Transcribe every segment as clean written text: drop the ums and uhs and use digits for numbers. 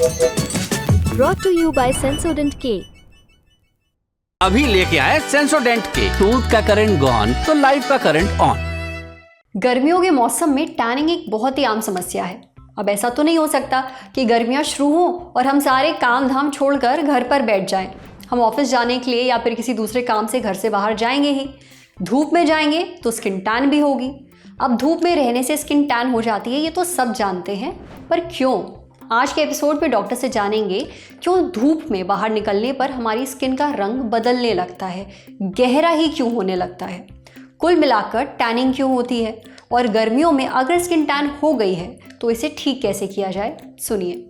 Brought to you by Sensodyne K। अभी लेके आए सेंसोडेंट के। टूथ का करंट गॉन तो लाइफ का करंट ऑन। गर्मियों के मौसम में टैनिंग एक बहुत ही आम समस्या है। अब ऐसा तो नहीं हो सकता कि गर्मियाँ शुरू हों और हम सारे काम धाम छोड़कर घर पर बैठ जाएं। हम ऑफिस जाने के लिए या फिर किसी दूसरे काम से घर से बाहर जाएंगे ही। धूप में जाएंगे तो स्किन टैन भी होगी। अब धूप में रहने से स्किन टैन हो जाती है, ये तो सब जानते हैं, पर क्यों? आज के एपिसोड में डॉक्टर से जानेंगे क्यों धूप में बाहर निकलने पर हमारी स्किन का रंग बदलने लगता है, गहरा ही क्यों होने लगता है, कुल मिलाकर टैनिंग क्यों होती है, और गर्मियों में अगर स्किन टैन हो गई है तो इसे ठीक कैसे किया जाए, सुनिए।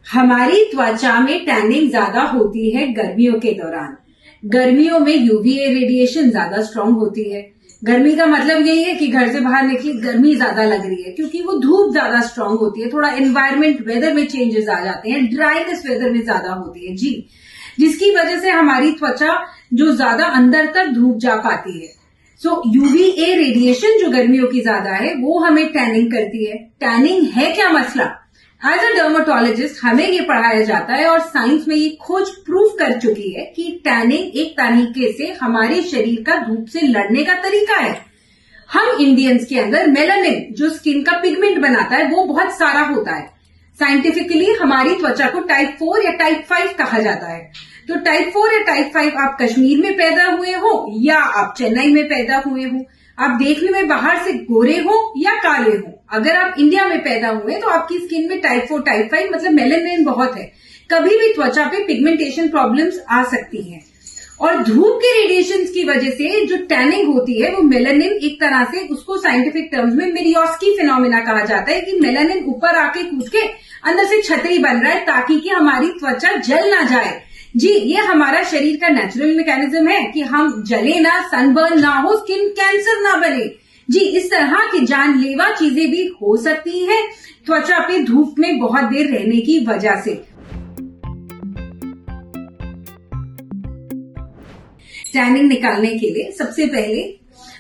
हमारी त्वचा में टैनिंग ज्यादा होती है गर्मियों के दौरान। गर्मियों में यूवीए रेडिएशन ज्यादा स्ट्रांग होती है। गर्मी का मतलब यही है कि घर से बाहर निकली गर्मी ज्यादा लग रही है, क्योंकि वो धूप ज्यादा स्ट्रांग होती है। थोड़ा एनवायरमेंट वेदर में चेंजेस आ जाते हैं, ड्राइनेस वेदर में ज्यादा होती है जी, जिसकी वजह से हमारी त्वचा जो ज्यादा अंदर तक धूप जा पाती है। सो यूवीए रेडिएशन जो गर्मियों की ज्यादा है वो हमें टैनिंग करती है। टैनिंग है क्या मसला? एज अ डर्माटोलॉजिस्ट हमें ये पढ़ाया जाता है और साइंस में ये खोज प्रूफ कर चुकी है कि टैनिंग एक तरीके से हमारे शरीर का धूप से लड़ने का तरीका है। हम इंडियंस के अंदर मेलानिन जो स्किन का पिगमेंट बनाता है वो बहुत सारा होता है। साइंटिफिकली हमारी त्वचा को टाइप 4 या टाइप 5 कहा जाता है। तो टाइप 4 या टाइप 5 आप कश्मीर में पैदा हुए हो या आप चेन्नई में पैदा हुए हो, आप देखने में बाहर से गोरे हो या काले हो, अगर आप इंडिया में पैदा हुए तो आपकी स्किन में टाइप 4 टाइप 5 मतलब मेलानिन बहुत है। कभी भी त्वचा पे पिगमेंटेशन प्रॉब्लम्स आ सकती हैं। और धूप के रेडिएशन की वजह से जो टैनिंग होती है वो मेलानिन एक तरह से, उसको साइंटिफिक टर्म्स में मेरियोस्की फिनोमेना कहा जाता है कि मेलानिन ऊपर आके कूद के अंदर से छतरी बन रहा है ताकि कि हमारी त्वचा जल ना जाए। जी, ये हमारा शरीर का नेचुरल मैकेनिज्म है कि हम जले ना, सनबर्न ना हो, स्किन कैंसर ना बने। जी, इस तरह की जानलेवा चीजें भी हो सकती हैं त्वचा पे धूप में बहुत देर रहने की वजह से। टैनिंग निकालने के लिए सबसे पहले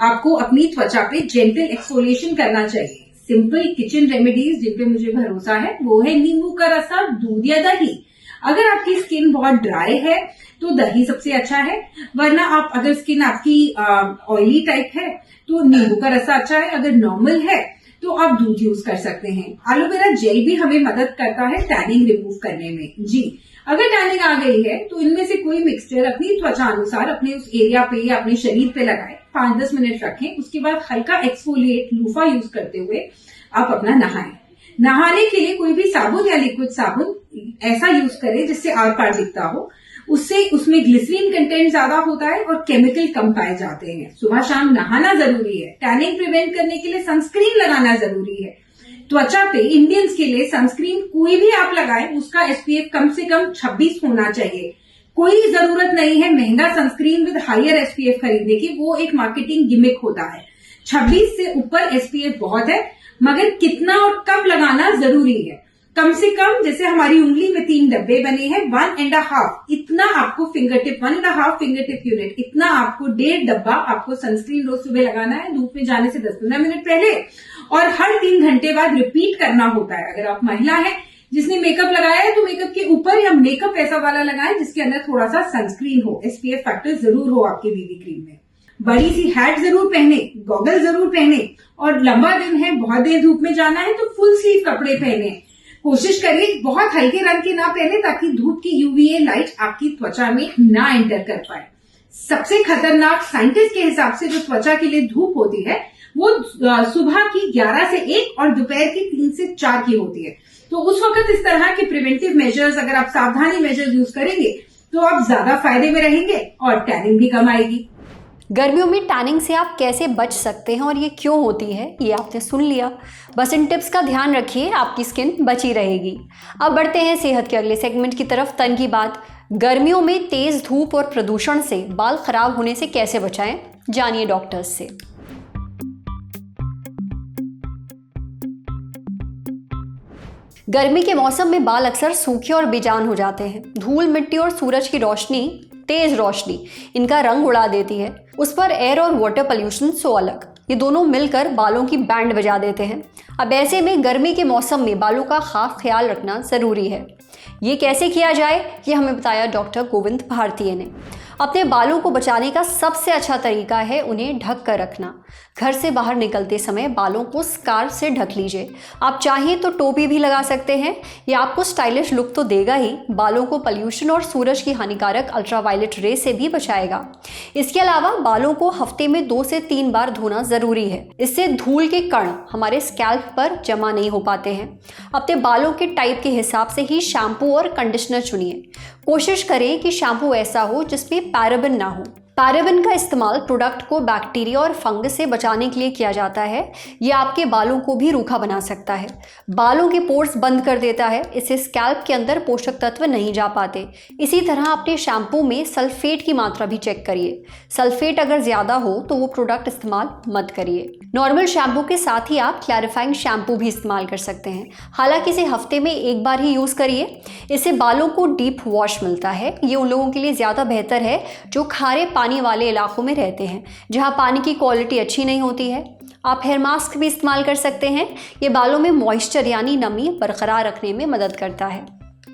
आपको अपनी त्वचा पे जेंटल एक्सफोलिएशन करना चाहिए। सिंपल किचन रेमेडीज जिन पे मुझे भरोसा है वो है नींबू का रसा, दूध या दही। अगर आपकी स्किन बहुत ड्राई है तो दही सबसे अच्छा है, वरना आप अगर स्किन आपकी ऑयली टाइप है तो नींबू का रसा अच्छा है। अगर नॉर्मल है तो आप दूध यूज कर सकते हैं। एलोवेरा जेल भी हमें मदद करता है टैनिंग रिमूव करने में। जी, अगर टैनिंग आ गई है तो इनमें से कोई मिक्सचर अपनी त्वचा अनुसार अपने उस एरिया पे या अपने शरीर पे लगाएं, 5-10 मिनट रखें। उसके बाद हल्का एक्सफोलिएट लूफा यूज करते हुए आप अपना नहाएं। नहाने के लिए कोई भी साबुन या लिक्विड साबुन ऐसा यूज करें जिससे आर पार दिखता हो, उससे उसमें ग्लिसरीन कंटेंट ज्यादा होता है और केमिकल कम पाए जाते हैं। सुबह शाम नहाना जरूरी है। टैनिंग प्रिवेंट करने के लिए सनस्क्रीन लगाना जरूरी है। त्वचा पे इंडियंस के लिए सनस्क्रीन कोई भी आप लगाएं उसका एसपीएफ कम से कम 26 होना चाहिए। कोई जरूरत नहीं है महंगा सनस्क्रीन विद हायर एसपीएफ खरीदने की, वो एक मार्केटिंग गिमिक होता है। 26 से ऊपर एसपीएफ बहुत है, मगर कितना और कब लगाना जरूरी है। कम से कम जैसे हमारी उंगली में 3 डब्बे बने हैं, 1.5 इतना आपको finger tip, 1.5 finger tip unit, इतना आपको 1.5 डब्बा आपको सनस्क्रीन रोज सुबह लगाना है धूप में जाने से 10-15 मिनट पहले, और हर 3 घंटे बाद रिपीट करना होता है। अगर आप महिला है जिसने मेकअप लगाया है तो मेकअप के ऊपर या मेकअप ऐसा वाला लगाएं जिसके अंदर थोड़ा सा सनस्क्रीन हो, एसपीएफ फैक्टर जरूर हो आपके बीबी क्रीम में। बड़ी सी हैट जरूर पहने, गॉगल जरूर पहने, और लंबा दिन है, बहुत देर धूप में जाना है तो फुल स्लीव कपड़े पहने। कोशिश करिए बहुत हल्के रंग के ना पहने ताकि धूप की यूवीए लाइट आपकी त्वचा में ना एंटर कर पाए। सबसे खतरनाक साइंटिस्ट के हिसाब से जो त्वचा के लिए धूप होती है वो सुबह की 11 से 1 और दोपहर की 3 से 4 की होती है। तो उस वक्त इस तरह के प्रिवेंटिव मेजर्स अगर आप सावधानी मेजर्स यूज करेंगे तो आप ज्यादा फायदे में रहेंगे और टैनिंग भी कम आएगी। गर्मियों में टैनिंग से आप कैसे बच सकते हैं और ये क्यों होती है ये आपने सुन लिया। बस इन टिप्स का ध्यान रखिए, आपकी स्किन बची रहेगी। अब बढ़ते हैं सेहत के अगले सेगमेंट की तरफ, तन की बात। गर्मियों में तेज धूप और प्रदूषण से बाल खराब होने से कैसे बचाएं, जानिए डॉक्टर्स से। गर्मी के मौसम में बाल अक्सर सूखे और बेजान हो जाते हैं। धूल, मिट्टी और सूरज की रोशनी, तेज रोशनी इनका रंग उड़ा देती है। उस पर एयर और वाटर पोल्यूशन सो अलग। ये दोनों मिलकर बालों की बैंड बजा देते हैं। अब ऐसे में गर्मी के मौसम में बालों का खास ख्याल रखना ज़रूरी है। ये कैसे किया जाए, ये हमें बताया डॉक्टर गोविंद भारतीय ने। अपने बालों को बचाने का सबसे अच्छा तरीका है उन्हें ढक कर रखना। घर से बाहर निकलते समय बालों को स्कार्फ से ढक लीजिए। आप चाहें तो टोपी भी लगा सकते हैं, ये आपको स्टाइलिश लुक तो देगा ही, बालों को पॉल्यूशन और सूरज की हानिकारक अल्ट्रावायलेट रे से भी बचाएगा। इसके अलावा बालों को हफ्ते में 2 से 3 बार धोना ज़रूरी है। इससे धूल के कण हमारे स्कैल्प पर जमा नहीं हो पाते हैं। अपने बालों के टाइप के हिसाब से ही शैम्पू और कंडीशनर चुनिए। कोशिश करें कि शैम्पू ऐसा हो जिसमें पैराबेन ना हो। पैराबेन का इस्तेमाल प्रोडक्ट को बैक्टीरिया और फंगस से बचाने के लिए किया जाता है। ये आपके बालों को भी रूखा बना सकता है, बालों के पोर्स बंद कर देता है, इससे स्कैल्प के अंदर पोषक तत्व नहीं जा पाते। इसी तरह अपने शैम्पू में सल्फेट की मात्रा भी चेक करिए। सल्फेट अगर ज़्यादा हो तो वो प्रोडक्ट इस्तेमाल मत करिए। नॉर्मल शैम्पू के साथ ही आप क्लैरिफाइंग शैम्पू भी इस्तेमाल कर सकते हैं, हालांकि इसे हफ्ते में 1 बार ही यूज़ करिए। इससे बालों को डीप वॉश मिलता है। ये उन लोगों के लिए ज़्यादा बेहतर है जो खारे पानी वाले इलाकों में रहते हैं, जहां पानी की क्वालिटी अच्छी नहीं होती है। आप हेयर मास्क भी इस्तेमाल कर सकते हैं। ये बालों में मॉइस्चर यानी नमी बरकरार रखने में मदद करता है।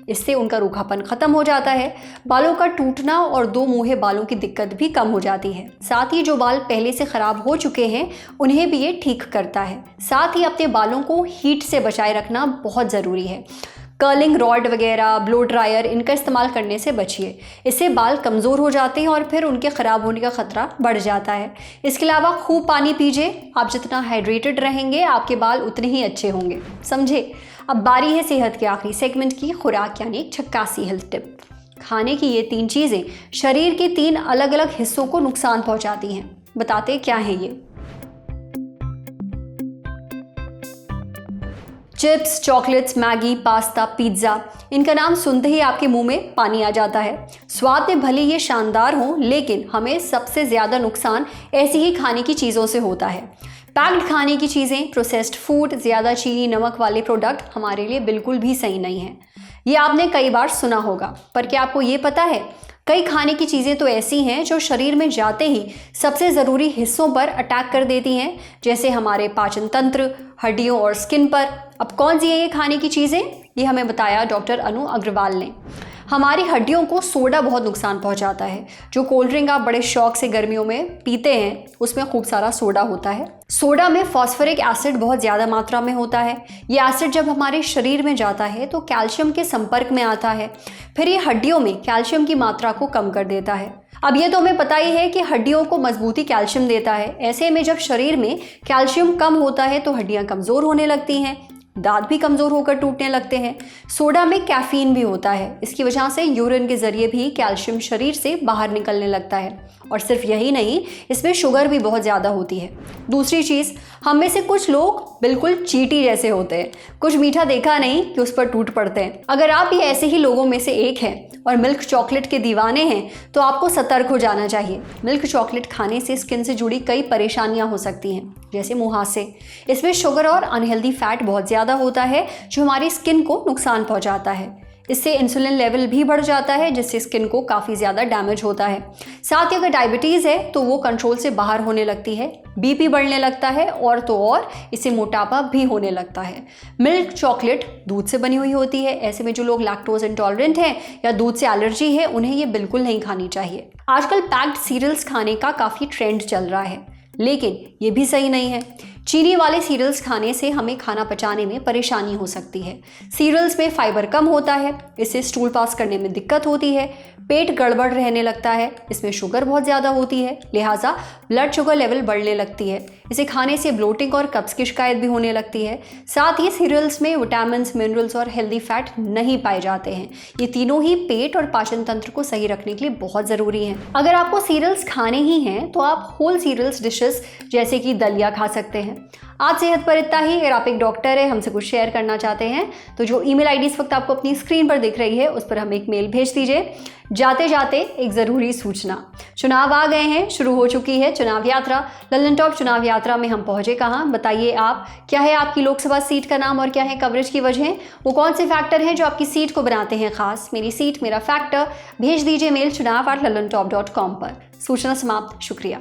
इससे उनका रूखापन खत्म हो जाता है, बालों का टूटना और 2 मुँहे बालों की दिक्कत भी कम हो जाती है। साथ ही जो बाल पहले से खराब हो चुके हैं उन्हें भी ये ठीक करता है। साथ ही अपने बालों को हीट से बचाए रखना बहुत ज़रूरी है। कर्लिंग रॉड वगैरह, ब्लो ड्रायर, इनका इस्तेमाल करने से बचिए। इससे बाल कमज़ोर हो जाते हैं और फिर उनके ख़राब होने का ख़तरा बढ़ जाता है। इसके अलावा खूब पानी पीजिए। आप जितना हाइड्रेटेड रहेंगे आपके बाल उतने ही अच्छे होंगे, समझे। अब बारी है सेहत के आखिरी सेगमेंट की, खुराक यानी 86 हेल्थ टिप। खाने की ये 3 चीज़ें शरीर के 3 अलग अलग हिस्सों को नुकसान पहुँचाती हैं। बताते क्या है ये। Chips, chocolates, Maggi, pasta, pizza, इनका नाम सुनते ही आपके मुंह में पानी आ जाता है। स्वाद में भले ये शानदार हो, लेकिन हमें सबसे ज़्यादा नुकसान ऐसी ही खाने की चीज़ों से होता है। पैक्ड खाने की चीज़ें, प्रोसेस्ड फूड, ज़्यादा चीनी नमक वाले प्रोडक्ट हमारे लिए बिल्कुल भी सही नहीं है। ये आपने कई बार सुना होगा, पर क्या आपको ये पता है कई खाने की चीज़ें तो ऐसी हैं जो शरीर में जाते ही सबसे ज़रूरी हिस्सों पर अटैक कर देती हैं, जैसे हमारे पाचन तंत्र, हड्डियों और स्किन पर। अब कौन सी है ये खाने की चीज़ें, ये हमें बताया डॉक्टर अनु अग्रवाल ने। हमारी हड्डियों को सोडा बहुत नुकसान पहुंचाता है। जो कोल्ड ड्रिंक आप बड़े शौक से गर्मियों में पीते हैं उसमें खूब सारा सोडा होता है। सोडा में फॉस्फोरिक एसिड बहुत ज़्यादा मात्रा में होता है। ये एसिड जब हमारे शरीर में जाता है तो कैल्शियम के संपर्क में आता है, फिर ये हड्डियों में कैल्शियम की मात्रा को कम कर देता है। अब ये तो हमें पता ही है कि हड्डियों को मजबूती कैल्शियम देता है। ऐसे में जब शरीर में कैल्शियम कम होता है तो हड्डियाँ कमज़ोर होने लगती हैं, दांत भी कमज़ोर होकर टूटने लगते हैं। सोडा में कैफीन भी होता है, इसकी वजह से यूरिन के ज़रिए भी कैल्शियम शरीर से बाहर निकलने लगता है। और सिर्फ यही नहीं, इसमें शुगर भी बहुत ज़्यादा होती है। दूसरी चीज़, हम में से कुछ लोग बिल्कुल चींटी जैसे होते हैं, कुछ मीठा देखा नहीं कि उस पर टूट पड़ते हैं। अगर आप भी ऐसे ही लोगों में से एक हैं और मिल्क चॉकलेट के दीवाने हैं तो आपको सतर्क हो जाना चाहिए। मिल्क चॉकलेट खाने से स्किन से जुड़ी कई परेशानियां हो सकती हैं, जैसे मुहासे। इसमें शुगर और अनहेल्दी फैट बहुत ज़्यादा होता है जो हमारी स्किन को नुकसान पहुंचाता है। इससे इंसुलिन लेवल भी बढ़ जाता है, जिससे स्किन को काफ़ी ज़्यादा डैमेज होता है। साथ ही अगर डायबिटीज़ है तो वो कंट्रोल से बाहर होने लगती है, बीपी बढ़ने लगता है और तो और इससे मोटापा भी होने लगता है। मिल्क चॉकलेट दूध से बनी हुई होती है, ऐसे में जो लोग लैक्टोज इंटॉलरेंट हैं या दूध से एलर्जी है उन्हें ये बिल्कुल नहीं खानी चाहिए। आजकल पैक्ड सीरियल्स खाने का काफ़ी ट्रेंड चल रहा है, लेकिन ये भी सही नहीं है। चीनी वाले सीरियल्स खाने से हमें खाना पचाने में परेशानी हो सकती है। सीरियल्स में फाइबर कम होता है, इससे स्टूल पास करने में दिक्कत होती है, पेट गड़बड़ रहने लगता है। इसमें शुगर बहुत ज़्यादा होती है, लिहाजा ब्लड शुगर लेवल बढ़ने लगती है। इसे खाने से ब्लोटिंग और कब्ज की शिकायत भी होने लगती है। साथ ही सीरियल्स में विटामिन, मिनरल्स और हेल्दी फैट नहीं पाए जाते हैं। ये तीनों ही पेट और पाचन तंत्र को सही रखने के लिए बहुत ज़रूरी हैं। अगर आपको सीरियल्स खाने ही हैं तो आप होल सीरियल्स डिशेस जैसे कि दलिया खा सकते हैं। आज सेहत पर इतना ही। अगर आप एक डॉक्टर है, हमसे कुछ शेयर करना चाहते हैं तो जो ईमेल आईडी इस वक्त आपको अपनी स्क्रीन पर दिख रही है उस पर हमें एक मेल भेज दीजिए। जाते जाते एक ज़रूरी सूचना, चुनाव आ गए हैं, शुरू हो चुकी है चुनाव यात्रा। लल्लन टॉप चुनाव यात्रा में हम पहुंचे कहाँ, बताइए आप। क्या है आपकी लोकसभा सीट का नाम और क्या है कवरेज की वजह, वो कौन से फैक्टर हैं जो आपकी सीट को बनाते हैं खास। मेरी सीट मेरा फैक्टर, भेज दीजिए मेल chunav@lallantop.com पर। सूचना समाप्त, शुक्रिया।